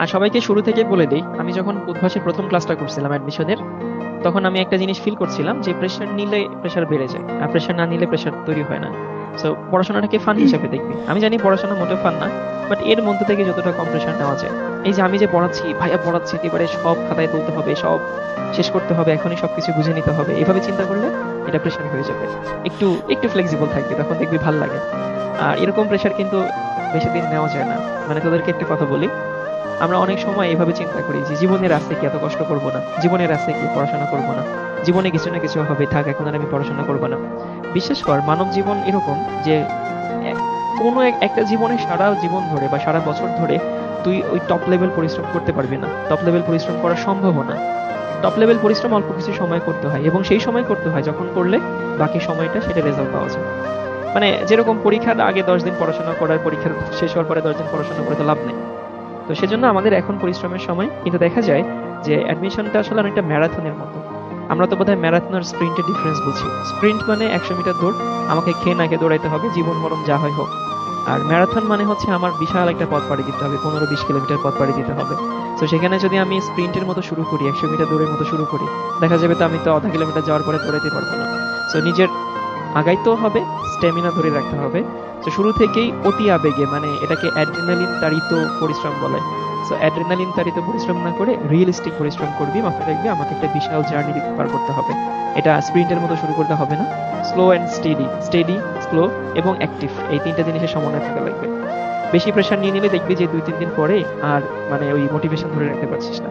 আর সবাইকে শুরু থেকে বলে দিই, আমি যখন উদ্ভাসের প্রথম ক্লাসটা করছিলাম অ্যাডমিশনের, তখন আমি একটা জিনিস ফিল করছিলাম যে প্রেশার নিলে প্রেশার বেড়ে যায়, আর প্রেশার না নিলে প্রেশার তৈরি হয় না। সো পড়াশোনাটাকে ফান হিসেবে দেখবি। আমি জানি পড়াশোনা মোটেও ফান না, বাট এর মধ্যে থেকে যতটা কম প্রেশার নেওয়া যায়। এই যে আমি যে পড়াচ্ছি, ভাইয়া পড়াচ্ছি, একেবারে সব খাতায় তুলতে হবে, সব শেষ করতে হবে, এখনই সবকিছু বুঝে নিতে হবে, এভাবে চিন্তা করলে এটা প্রেশার হয়ে যাবে। একটু একটু ফ্লেক্সিবল থাকবে, তখন দেখবি ভাল লাগে। আর এরকম প্রেশার কিন্তু বেশি দিন নেওয়া যায় না। মানে তোদেরকে একটা কথা বলি, আমরা অনেক সময় এভাবে চিন্তা করি যে জীবনের আছে কি, এত কষ্ট করব না, জীবনের আছে কি, পড়াশোনা করব না, জীবনে কিছু না কিছু হবে, থাক এখন আর আমি পড়াশোনা করব না। বিশেষ কর মানব জীবন এরকম যে কোনো একটা জীবনে সারা জীবন ধরে বা সারা বছর ধরে তুই ওই টপ লেভেল পরিশ্রম করতে পারবি না, টপ লেভেল পরিশ্রম করা সম্ভব না। টপ লেভেল পরিশ্রম অল্প কিছু সময় করতে হয়, এবং সেই সময় করতে হয় যখন করলে বাকি সময়টা সেটা রেজাল্ট পাওয়া যায়। মানে যেরকম পরীক্ষার আগে 10 দিন পড়াশোনা করার, পরীক্ষার শেষ হওয়ার পরে 10 দিন পড়াশোনা করে তো লাভ নেই। তো সেজন্য আমাদের এখন পরিশ্রমের সময়, কিন্তু দেখা যায় যে অ্যাডমিশনটা আসলে অনেকটা ম্যারাথনের মতো। আমরা তো বোধহয় ম্যারাথন আর স্প্রিন্টের ডিফারেন্স বুঝি। স্প্রিন্ট মানে 100 মিটার দৌড়, আমাকে খেয়ে নাকে দৌড়াইতে হবে, জীবন মরণ যা হয় হোক। আর ম্যারাথন মানে হচ্ছে আমার বিশাল একটা পথ পাড়ি দিতে হবে, 15-20 কিলোমিটার পথ পাড়ি দিতে হবে। তো সেখানে যদি আমি স্প্রিন্টের মতো শুরু করি, 100 মিটার দৌড়ের মতো শুরু করি, দেখা যাবে তো আমি তো আধা কিলোমিটার যাওয়ার পরে দৌড়াইতে পারবো না। তো নিজের আগাইতেও হবে, স্ট্যামিনা ধরে রাখতে হবে। তো শুরু থেকেই অতি আবেগে, মানে এটাকে অ্যাড্রিনালিন তাড়িত পরিশ্রম বলে। সো অ্যাড্রিনালিন তাড়িত পরিশ্রম না করে রিয়েলিস্টিক পরিশ্রম করবি, মাথায় রাখবি আমাকে একটা বিশাল জার্নি পার করতে হবে। এটা স্প্রিন্টের মতো শুরু করতে হবে না। Slow and steady, steady, slow এবং অ্যাক্টিভ, এই তিনটা জিনিসের সমন্বয় থাকা লাগবে। বেশি প্রেশার নিয়ে নিলে দেখবি যে 2-3 দিন পরে আর মানে ওই মোটিভেশন ধরে রাখতে পারছিস না।